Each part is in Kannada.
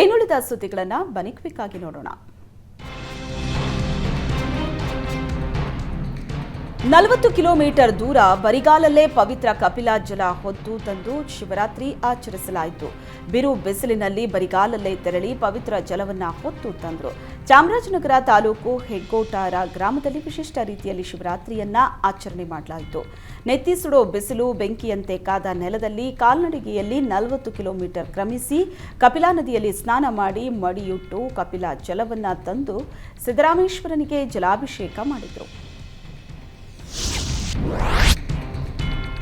ಇನ್ನುಳಿದ ಸುದ್ದಿಗಳನ್ನು ಬನ್ನಿ ಕ್ವಿಕ್ ಆಗಿ ನೋಡೋಣ. 40 ಕಿಲೋಮೀಟರ್ ದೂರ ಬರಿಗಾಲಲ್ಲೇ ಪವಿತ್ರ ಕಪಿಲಾ ಜಲ ಹೊತ್ತು ತಂದು ಶಿವರಾತ್ರಿ ಆಚರಿಸಲಾಯಿತು. ಬಿರು ಬಿಸಿಲಿನಲ್ಲಿ ಬರಿಗಾಲಲ್ಲೇ ತೆರಳಿ ಪವಿತ್ರ ಜಲವನ್ನ ಹೊತ್ತು ತಂದರು. ಚಾಮರಾಜನಗರ ತಾಲೂಕು ಹೆಗ್ಗೋಟಾರ ಗ್ರಾಮದಲ್ಲಿ ವಿಶಿಷ್ಟ ರೀತಿಯಲ್ಲಿ ಶಿವರಾತ್ರಿಯನ್ನ ಆಚರಣೆ ಮಾಡಲಾಯಿತು. ನೆತ್ತಿ ಸುಡೋ ಬಿಸಿಲು ಬೆಂಕಿಯಂತೆ ಕಾದ ನೆಲದಲ್ಲಿ ಕಾಲ್ನಡಿಗೆಯಲ್ಲಿ 40 ಕಿಲೋಮೀಟರ್ ಕ್ರಮಿಸಿ ಕಪಿಲಾ ನದಿಯಲ್ಲಿ ಸ್ನಾನ ಮಾಡಿ ಮಡಿಯುಟ್ಟು ಕಪಿಲಾ ಜಲವನ್ನ ತಂದು ಸಿದ್ದರಾಮೇಶ್ವರನಿಗೆ ಜಲಾಭಿಷೇಕ ಮಾಡಿದರು.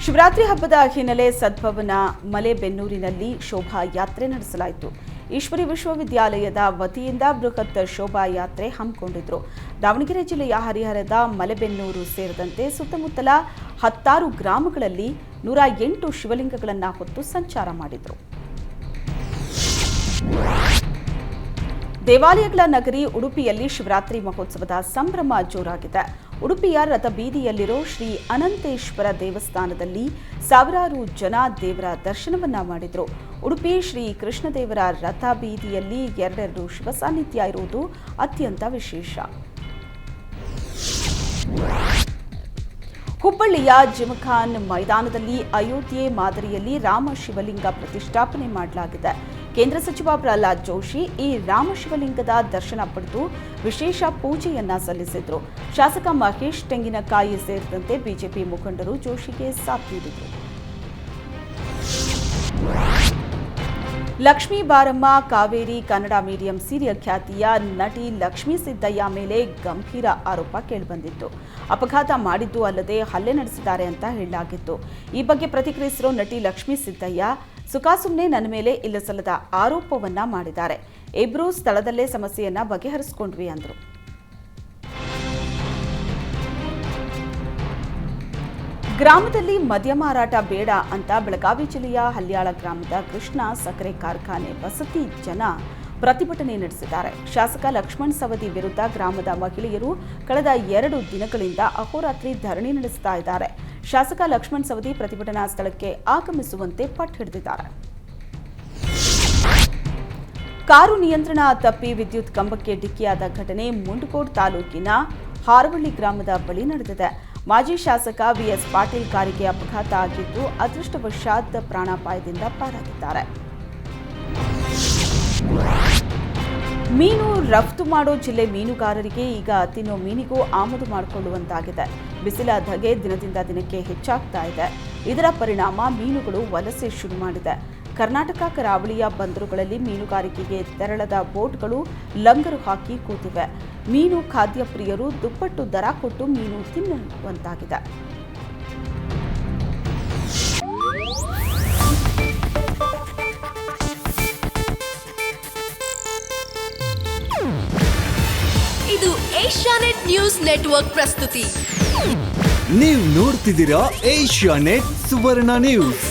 ಶಿವರಾತ್ರಿ ಹಬ್ಬದ ಹಿನ್ನೆಲೆ ಸದ್ಭವನ ಮಲೆಬೆನ್ನೂರಿನಲ್ಲಿ ಶೋಭಾಯಾತ್ರೆ ನಡೆಸಲಾಯಿತು. ಈಶ್ವರಿ ವಿಶ್ವವಿದ್ಯಾಲಯದ ವತಿಯಿಂದ ಬೃಹತ್ ಶೋಭಾಯಾತ್ರೆ ಹಮ್ಮಿಕೊಂಡಿದ್ರು. ದಾವಣಗೆರೆ ಜಿಲ್ಲೆಯ ಹರಿಹರದ ಮಲೆಬೆನ್ನೂರು ಸೇರಿದಂತೆ ಸುತ್ತಮುತ್ತಲ 16 ಗ್ರಾಮಗಳಲ್ಲಿ 108 ಶಿವಲಿಂಗಗಳನ್ನು ಹೊತ್ತು ಸಂಚಾರ ಮಾಡಿದರು. ದೇವಾಲಯಗಳ ನಗರಿ ಉಡುಪಿಯಲ್ಲಿ ಶಿವರಾತ್ರಿ ಮಹೋತ್ಸವದ ಸಂಭ್ರಮ ಜೋರಾಗಿದೆ. ಉಡುಪಿಯ ರಥಬೀದಿಯಲ್ಲಿರೋ ಶ್ರೀ ಅನಂತೇಶ್ವರ ದೇವಸ್ಥಾನದಲ್ಲಿ ಸಾವಿರಾರು ಜನ ದೇವರ ದರ್ಶನವನ್ನ ಮಾಡಿದರು. ಉಡುಪಿ ಶ್ರೀ ಕೃಷ್ಣದೇವರ ರಥ ಬೀದಿಯಲ್ಲಿ 2 ಶಿವ ಸಾನ್ನಿಧ್ಯ ಇರುವುದು ಅತ್ಯಂತ ವಿಶೇಷ. ಹುಬ್ಬಳ್ಳಿಯ ಜಿಮ್ಖಾನ್ ಮೈದಾನದಲ್ಲಿ ಅಯೋಧ್ಯೆ ಮಾದರಿಯಲ್ಲಿ ರಾಮ ಶಿವಲಿಂಗ ಪ್ರತಿಷ್ಠಾಪನೆ ಮಾಡಲಾಗಿದೆ. ಕೇಂದ್ರ ಸಚಿವ ಪ್ರಹ್ಲಾದ್ ಜೋಶಿ ಈ ರಾಮ ಶಿವಲಿಂಗದ ದರ್ಶನ ಪಡೆದು ವಿಶೇಷ ಪೂಜೆಯನ್ನ ಸಲ್ಲಿಸಿದರು. ಶಾಸಕ ಮಹೇಶ್ ತೆಂಗಿನಕಾಯಿ ಸೇರಿದಂತೆ ಬಿಜೆಪಿ ಮುಖಂಡರು ಜೋಶಿಗೆ ಸಾಥ್ ನೀಡಿದರು. ಲಕ್ಷ್ಮೀ ಬಾರಮ್ಮ ಕಾವೇರಿ ಕನ್ನಡ ಮೀಡಿಯಂ ಸೀರಿಯಲ್ ಖ್ಯಾತಿಯ ನಟಿ ಲಕ್ಷ್ಮೀ ಸಿದ್ದಯ್ಯ ಮೇಲೆ ಗಂಭೀರ ಆರೋಪ ಕೇಳಿಬಂದಿತ್ತು. ಅಪಘಾತ ಮಾಡಿದ್ದು ಅಲ್ಲದೆ ಹಲ್ಲೆ ನಡೆಸಿದ್ದಾರೆ ಅಂತ ಹೇಳಲಾಗಿತ್ತು. ಈ ಬಗ್ಗೆ ಪ್ರತಿಕ್ರಿಯಿಸಿರೋ ನಟಿ ಲಕ್ಷ್ಮೀ ಸಿದ್ದಯ್ಯ ಸುಖಾಸುಮ್ಮನೆ ನನ್ನ ಮೇಲೆ ಇಲ್ಲಸಲ್ಲದ ಆರೋಪವನ್ನ ಮಾಡಿದ್ದಾರೆ. ಇಬ್ಬರೂ ಸ್ಥಳದಲ್ಲೇ ಸಮಸ್ಯೆಯನ್ನ ಬಗೆಹರಿಸಿಕೊಂಡ್ವಿ ಅಂದರು. ಗ್ರಾಮದಲ್ಲಿ ಮದ್ಯ ಮಾರಾಟ ಬೇಡ ಅಂತ ಬೆಳಗಾವಿ ಜಿಲ್ಲೆಯ ಹಲ್ಯಾಳ ಗ್ರಾಮದ ಕೃಷ್ಣ ಸಕ್ಕರೆ ಕಾರ್ಖಾನೆ ವಸತಿ ಜನ ಪ್ರತಿಭಟನೆ ನಡೆಸಿದ್ದಾರೆ. ಶಾಸಕ ಲಕ್ಷ್ಮಣ್ ಸವದಿ ವಿರುದ್ಧ ಗ್ರಾಮದ ಮಹಿಳೆಯರು ಕಳೆದ 2 ದಿನಗಳಿಂದ ಅಹೋರಾತ್ರಿ ಧರಣಿ ನಡೆಸ್ತಾ ಇದ್ದಾರೆ. ಶಾಸಕ ಲಕ್ಷ್ಮಣ್ ಸವದಿ ಪ್ರತಿಭಟನಾ ಸ್ಥಳಕ್ಕೆ ಆಗಮಿಸುವಂತೆ ಪಟ್ಟು ಹಿಡಿದಿದ್ದಾರೆ. ಕಾರು ನಿಯಂತ್ರಣ ತಪ್ಪಿ ವಿದ್ಯುತ್ ಕಂಬಕ್ಕೆ ಡಿಕ್ಕಿಯಾದ ಘಟನೆ ಮುಂಡಗೋಡ್ ತಾಲೂಕಿನ ಹಾರವಳ್ಳಿ ಗ್ರಾಮದ ಬಳಿ ನಡೆದಿದೆ. ಮಾಜಿ ಶಾಸಕ ವಿಎಸ್ ಪಾಟೀಲ್ ಕಾರಿಗೆ ಅಪಘಾತ ಆಗಿದ್ದು ಅದೃಷ್ಟವಶಾತ್ ಪ್ರಾಣಾಪಾಯದಿಂದ ಪಾರಾಗಿದ್ದಾರೆ. ಮೀನು ರಫ್ತು ಮಾಡೋ ಜಿಲ್ಲೆ ಮೀನುಗಾರರಿಗೆ ಈಗ ತಿನ್ನೋ ಮೀನಿಗೂ ಆಮದು ಮಾಡಿಕೊಳ್ಳುವಂತಾಗಿದೆ. ಬಿಸಿಲ ಧಗೆ ದಿನದಿಂದ ದಿನಕ್ಕೆ ಹೆಚ್ಚಾಗ್ತಾ ಇದೆ. ಇದರ ಪರಿಣಾಮ ಮೀನುಗಳು ವಲಸೆ ಶುರು ಮಾಡಿದೆ. ಕರ್ನಾಟಕ ಕರಾವಳಿಯ ಬಂದರುಗಳಲ್ಲಿ ಮೀನುಗಾರಿಕೆಗೆ ತೆರಳದ ಬೋಟ್ಗಳು ಲಂಗರು ಹಾಕಿ ಕೂತಿವೆ. ಮೀನು ಖಾದ್ಯ ಪ್ರಿಯರು ದುಪ್ಪಟ್ಟು ದರ ಕೊಟ್ಟು ಮೀನು ತಿನ್ನುವಂತಾಗಿದೆ. ಇದು ಏಷ್ಯಾನೆಟ್ ನ್ಯೂಸ್ ನೆಟ್ವರ್ಕ್ ಪ್ರಸ್ತುತಿ. ನೀವು ನೋಡ್ತಿದ್ದೀರಾ ಏಷ್ಯಾನೆಟ್ ಸುವರ್ಣ ನ್ಯೂಸ್.